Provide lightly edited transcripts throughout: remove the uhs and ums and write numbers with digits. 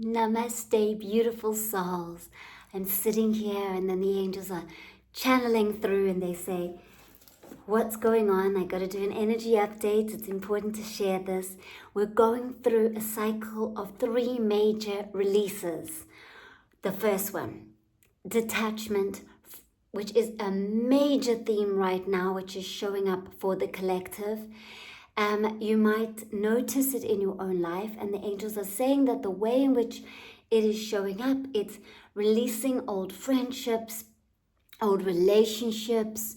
Namaste, beautiful souls. I'm sitting here and then the angels are channeling through and they say, what's going on? I got to do an energy update. It's important to share this. We're going through a cycle of 3 major releases. The first one, detachment, which is a major theme right now, which is showing up for the collective. You might notice it in your own life, and the angels are saying that the way in which it is showing up, it's releasing old friendships, old relationships,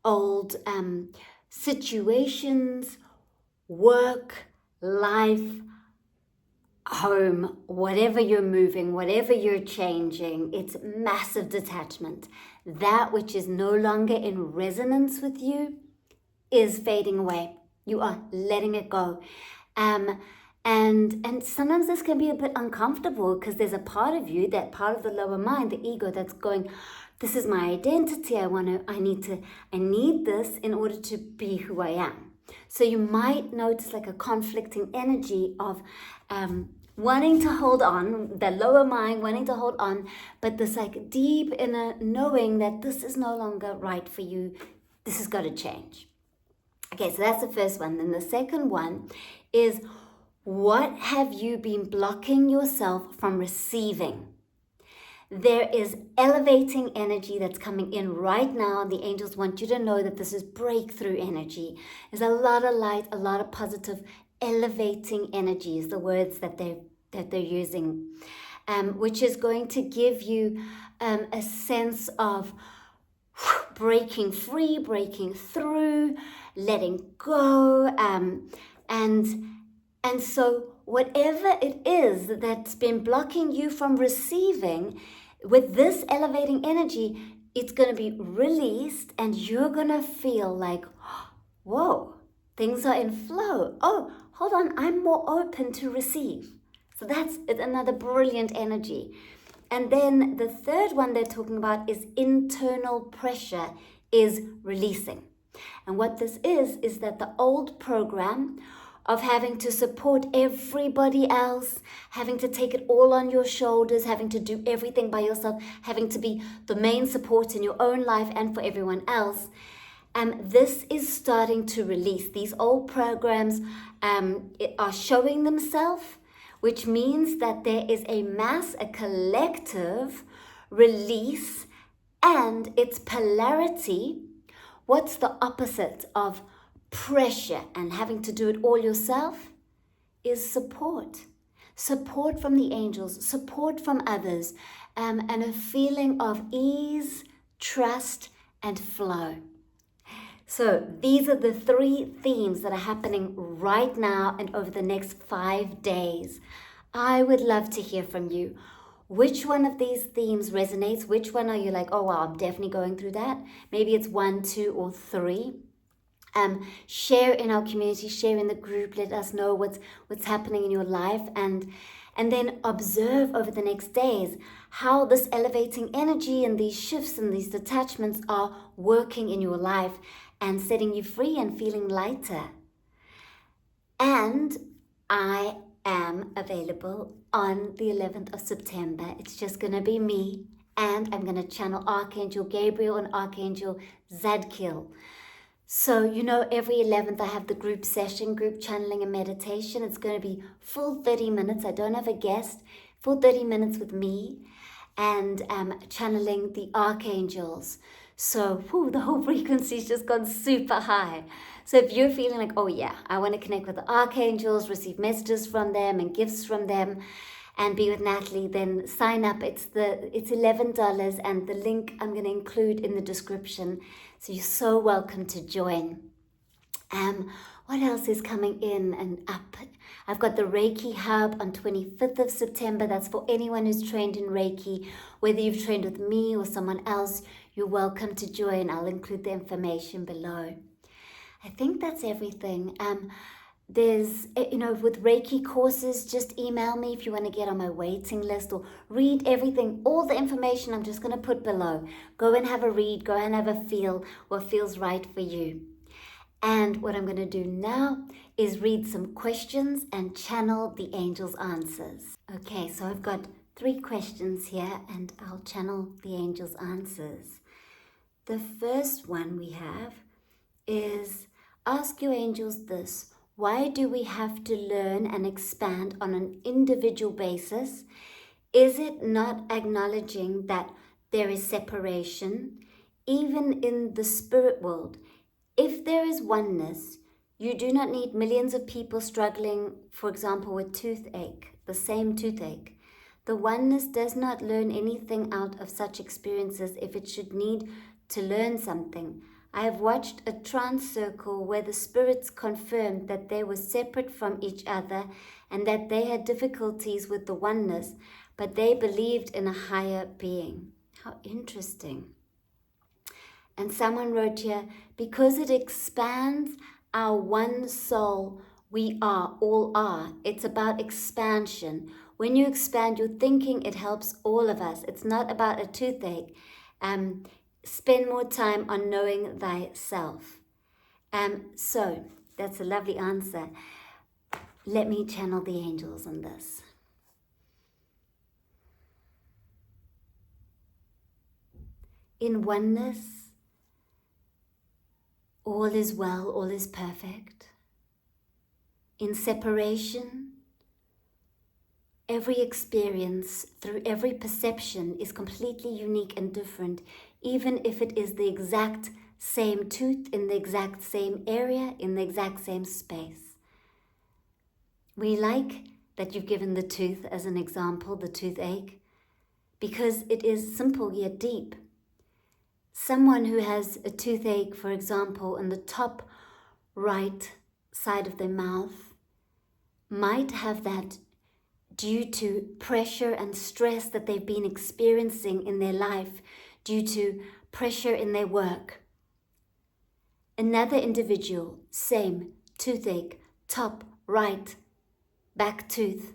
old situations, work, life, home, whatever you're moving, whatever you're changing. It's massive detachment. That which is no longer in resonance with you is fading away. You are letting it go. And sometimes this can be a bit uncomfortable because there's a part of you, that part of the lower mind, the ego, that's going, this is my identity. I need this in order to be who I am. So you might notice like a conflicting energy of wanting to hold on, the lower mind wanting to hold on, but this like deep inner knowing that this is no longer right for you. This has got to change. Okay, so that's the first one. Then the second one is, what have you been blocking yourself from receiving? There is elevating energy that's coming in right now. The angels want you to know that this is breakthrough energy. There's a lot of light, a lot of positive, elevating energy is the words that they're using, which is going to give you a sense of breaking free, breaking through, letting go, and so whatever it is that's been blocking you from receiving, with this elevating energy, it's going to be released and you're going to feel like, whoa, things are in flow. Oh, hold on, I'm more open to receive. So that's another brilliant energy. And then the third one they're talking about is internal pressure is releasing. And what this is that the old program of having to support everybody else, having to take it all on your shoulders, having to do everything by yourself, having to be the main support in your own life and for everyone else, this is starting to release. These old programs are showing themselves, which means that there is a collective release, and its polarity. What's the opposite of pressure and having to do it all yourself? Is support. Support from the angels, support from others, and a feeling of ease, trust, and flow. So these are the 3 themes that are happening right now and over the next 5 days. I would love to hear from you. Which one of these themes resonates? Which one are you like, oh wow, I'm definitely going through that? Maybe it's 1, 2, or 3. Share in our community, share in the group, let us know what's happening in your life, and then observe over the next days how this elevating energy and these shifts and these detachments are working in your life and setting you free and feeling lighter. And I am available on the 11th of September. It's just going to be me, and I'm going to channel Archangel Gabriel and Archangel Zadkiel. So, every 11th I have the group session, group channeling and meditation. It's going to be full 30 minutes. I don't have a guest. Full 30 minutes with me and channeling the archangels. So, the whole frequency's just gone super high. So if you're feeling like, oh yeah, I want to connect with the archangels, receive messages from them and gifts from them, and be with Natalie, then sign up. It's $11, and the link I'm going to include in the description. So you're so welcome to join. What else is coming in and up? I've got the Reiki Hub on 25th of September. That's for anyone who's trained in Reiki. Whether you've trained with me or someone else, you're welcome to join. I'll include the information below. I think that's everything. There's, with Reiki courses, just email me if you want to get on my waiting list, or read everything, all the information I'm just going to put below. Go and have a read, go and have a feel what feels right for you. And what I'm going to do now is read some questions and channel the angels' answers. Okay, so I've got 3 questions here and I'll channel the angels' answers. The first one we have is, ask your angels this: why do we have to learn and expand on an individual basis? Is it not acknowledging that there is separation, even in the spirit world? If there is oneness, you do not need millions of people struggling, for example, with toothache, the same toothache. The oneness does not learn anything out of such experiences if it should need to learn something. I have watched a trance circle where the spirits confirmed that they were separate from each other and that they had difficulties with the oneness, but they believed in a higher being. How interesting. And someone wrote here, because it expands our one soul, we all are. It's about expansion. When you expand your thinking, it helps all of us. It's not about a toothache. Spend more time on knowing thyself. So that's a lovely answer. Let me channel the angels on this. In oneness, all is well, all is perfect. In separation, every experience through every perception is completely unique and different, even if it is the exact same tooth in the exact same area, in the exact same space. We like that you've given the tooth as an example, the toothache, because it is simple yet deep. Someone who has a toothache, for example, on the top right side of their mouth, might have that due to pressure and stress that they've been experiencing in their life, due to pressure in their work. Another individual, same toothache, top right back tooth.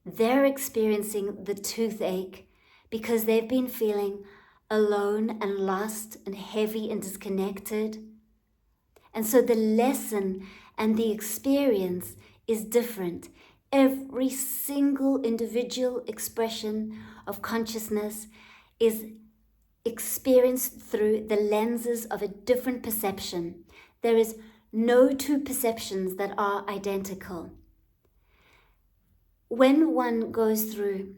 They're experiencing the toothache because they've been feeling alone and lost and heavy and disconnected. And so the lesson and the experience is different. Every single individual expression of consciousness is experienced through the lenses of a different perception. There is no 2 perceptions that are identical. When one goes through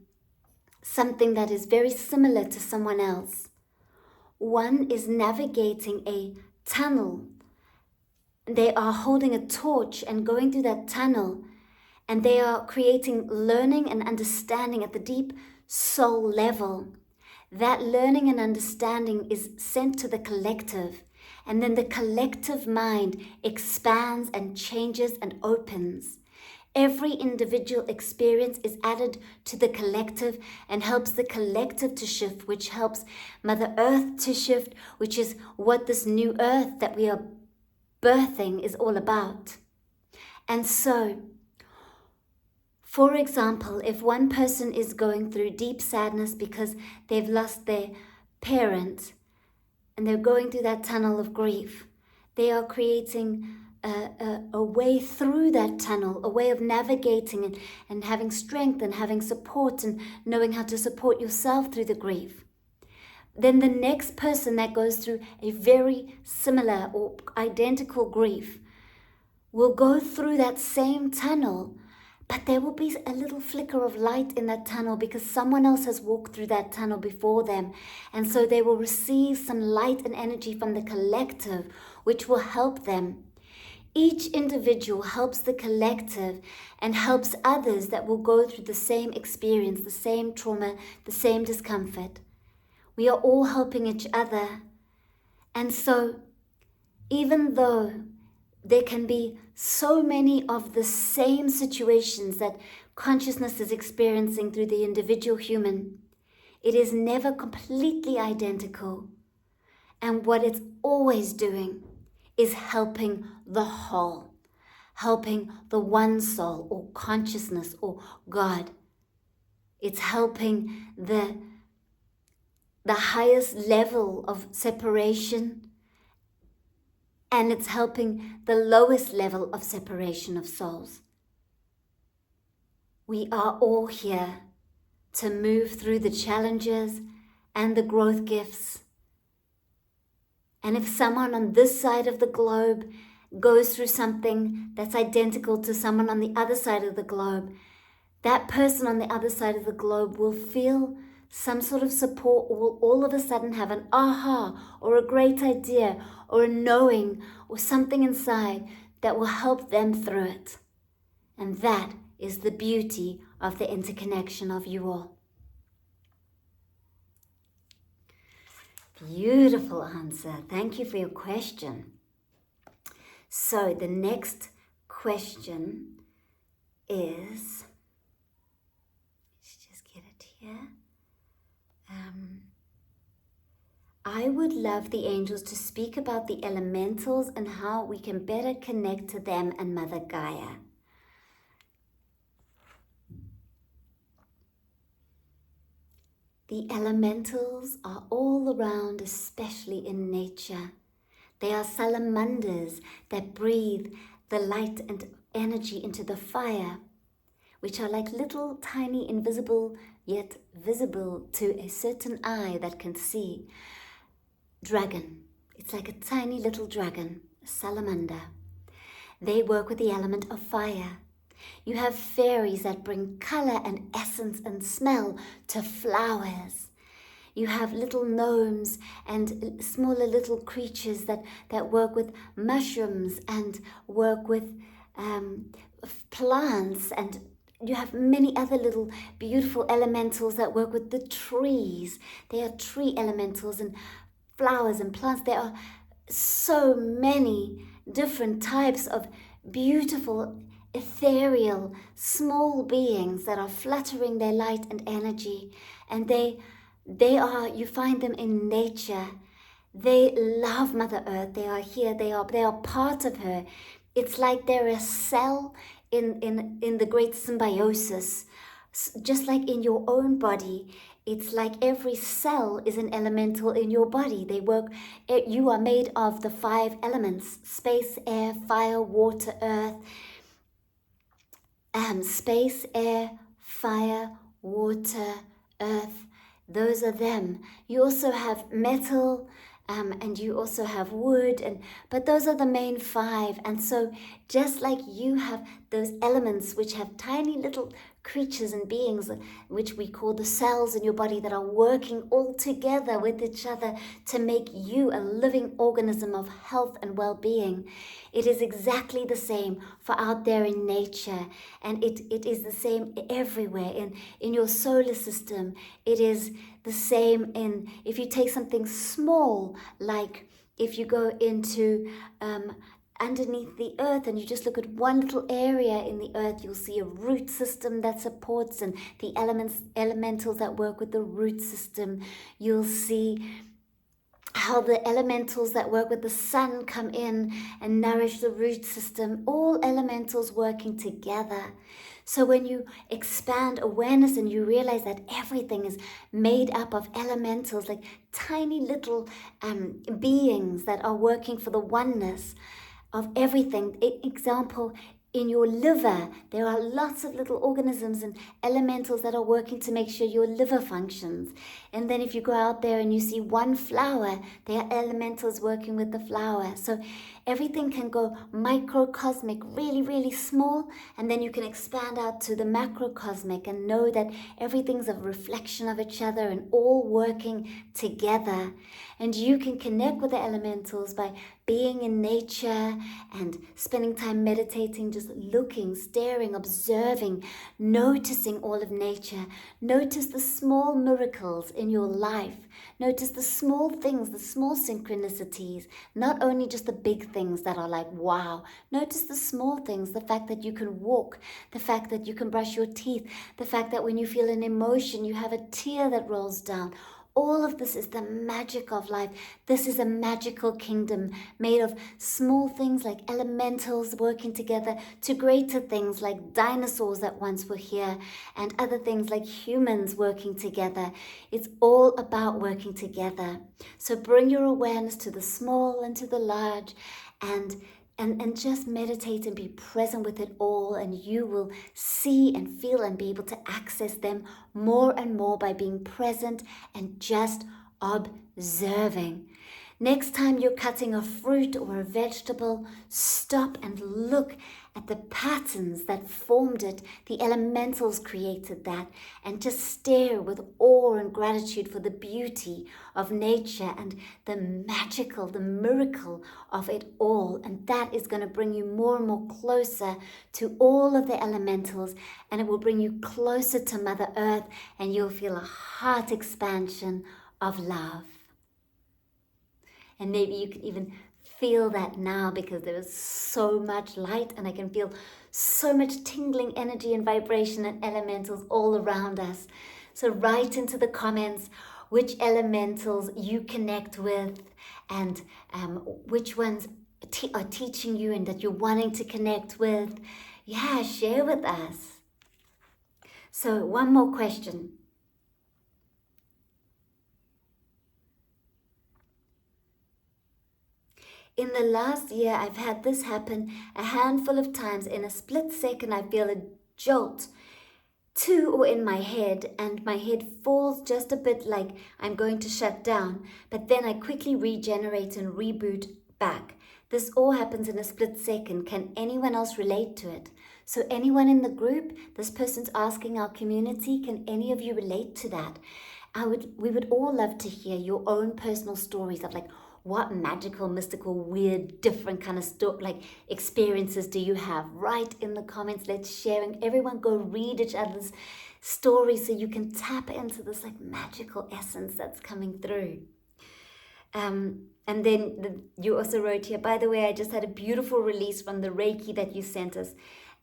something that is very similar to someone else, one is navigating a tunnel. They are holding a torch and going through that tunnel, and they are creating learning and understanding at the deep soul level. That learning and understanding is sent to the collective, and then the collective mind expands and changes and opens. Every individual experience is added to the collective and helps the collective to shift, which helps Mother Earth to shift, which is what this new earth that we are birthing is all about. And so, for example, if one person is going through deep sadness because they've lost their parent and they're going through that tunnel of grief, they are creating a way through that tunnel, a way of navigating and having strength and having support and knowing how to support yourself through the grief. Then the next person that goes through a very similar or identical grief will go through that same tunnel, but there will be a little flicker of light in that tunnel because someone else has walked through that tunnel before them. And so they will receive some light and energy from the collective, which will help them. Each individual helps the collective and helps others that will go through the same experience, the same trauma, the same discomfort. We are all helping each other. And so, even though there can be so many of the same situations that consciousness is experiencing through the individual human, it is never completely identical. And what it's always doing is helping the whole, helping the one soul or consciousness or God. It's helping the highest level of separation and it's helping the lowest level of separation of souls. We are all here to move through the challenges and the growth gifts. And if someone on this side of the globe goes through something that's identical to someone on the other side of the globe, that person on the other side of the globe will feel some sort of support, or will all of a sudden have an aha, or a great idea, or a knowing, or something inside that will help them through it. And that is the beauty of the interconnection of you all. Beautiful answer. Thank you for your question. So the next question is, let's just get it here. I would love the angels to speak about the elementals and how we can better connect to them and Mother Gaia. The elementals are all around, especially in nature. They are salamanders that breathe the light and energy into the fire, which are like little tiny invisible yet visible to a certain eye that can see. Dragon. It's like a tiny little dragon, a salamander. They work with the element of fire. You have fairies that bring color and essence and smell to flowers. You have little gnomes and smaller little creatures that work with mushrooms and work with plants, and you have many other little beautiful elementals that work with the trees. They are tree elementals and flowers and plants. There are so many different types of beautiful, ethereal, small beings that are fluttering their light and energy. And they are, you find them in nature. They love Mother Earth. They are here. They are part of her. It's like they're a cell in the great symbiosis. Just like in your own body, it's like every cell is an elemental in your body. They work, you are made of the 5 elements: space, air, fire, water, earth. Space, air, fire, water, earth. Those are them. You also have metal, and you also have wood, but those are the main 5. And so just like you have those elements which have tiny little creatures and beings, which we call the cells in your body, that are working all together with each other to make you a living organism of health and well-being. It is exactly the same for out there in nature, and it is the same everywhere in your solar system. It is the same in, if you take something small, like if you go into underneath the earth and you just look at one little area in the earth, you'll see a root system that supports, and the elementals that work with the root system. You'll see how the elementals that work with the sun come in and nourish the root system, all elementals working together. So when you expand awareness and you realize that everything is made up of elementals, like tiny little beings that are working for the oneness of everything. Example, in your liver, there are lots of little organisms and elementals that are working to make sure your liver functions. And then if you go out there and you see one flower, there are elementals working with the flower. So everything can go microcosmic, really, really small, and then you can expand out to the macrocosmic and know that everything's a reflection of each other and all working together. And you can connect with the elementals by being in nature and spending time meditating, just looking, staring, observing, noticing all of nature. Notice the small miracles in your life. Notice the small things, the small synchronicities, not only just the big things that are like, wow. Notice the small things, the fact that you can walk, the fact that you can brush your teeth, the fact that when you feel an emotion, you have a tear that rolls down. All of this is the magic of life. This is a magical kingdom made of small things like elementals working together to greater things like dinosaurs that once were here, and other things like humans working together. It's all about working together. So bring your awareness to the small and to the large, and just meditate and be present with it all, and you will see and feel and be able to access them more and more by being present and just observing. Next time you're cutting a fruit or a vegetable, stop and look at the patterns that formed it. The elementals created that, and just stare with awe and gratitude for the beauty of nature and the magical, the miracle of it all. And that is going to bring you more and more closer to all of the elementals, and it will bring you closer to Mother Earth, and you'll feel a heart expansion of love. And maybe you can even feel that now, because there is so much light, and I can feel so much tingling energy and vibration and elementals all around us. So write into the comments which elementals you connect with, and which ones are teaching you and that you're wanting to connect with. Yeah, share with us. So one more question. In the last year, I've had this happen a handful of times. In a split second, I feel a jolt to or in my head, and my head falls just a bit, like I'm going to shut down. But then I quickly regenerate and reboot back. This all happens in a split second. Can anyone else relate to it? So anyone in the group, this person's asking our community, can any of you relate to that? We would all love to hear your own personal stories of like, what magical, mystical, weird, different kind of experiences do you have? Write in the comments. Let's share, and everyone go read each other's stories so you can tap into this like magical essence that's coming through. And then you also wrote here, by the way, I just had a beautiful release from the Reiki that you sent us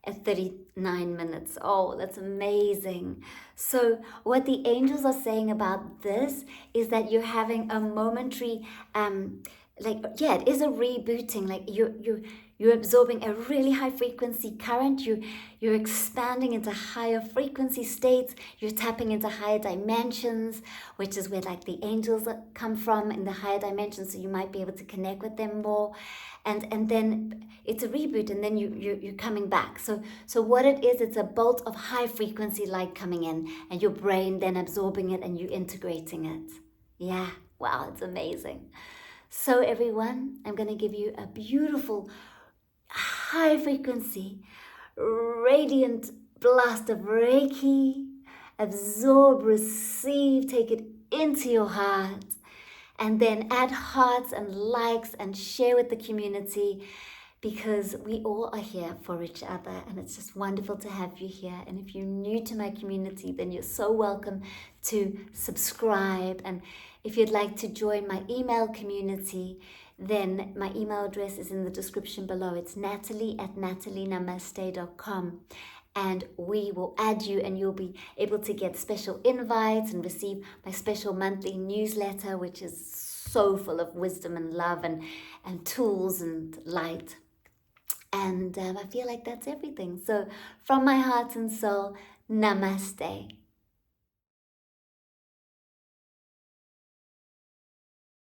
at 39 minutes. Oh, that's amazing. So what the angels are saying about this is that you're having a momentary, it is a rebooting. Like you're absorbing a really high frequency current. You're expanding into higher frequency states. You're tapping into higher dimensions, which is where like the angels come from, in the higher dimensions. So you might be able to connect with them more. And then it's a reboot, and then you're coming back. So what it is, it's a bolt of high frequency light coming in, and your brain then absorbing it and you integrating it. Yeah, wow, it's amazing. So everyone, I'm going to give you a beautiful high frequency, radiant blast of Reiki. Absorb, receive, take it into your heart. And then add hearts and likes and share with the community, because we all are here for each other, and it's just wonderful to have you here. And if you're new to my community, then you're so welcome to subscribe. And if you'd like to join my email community, then my email address is in the description below. It's natalie@natalienamaste.com. And we will add you, and you'll be able to get special invites and receive my special monthly newsletter, which is so full of wisdom and love and tools and light. And I feel like that's everything. So from my heart and soul, Namaste.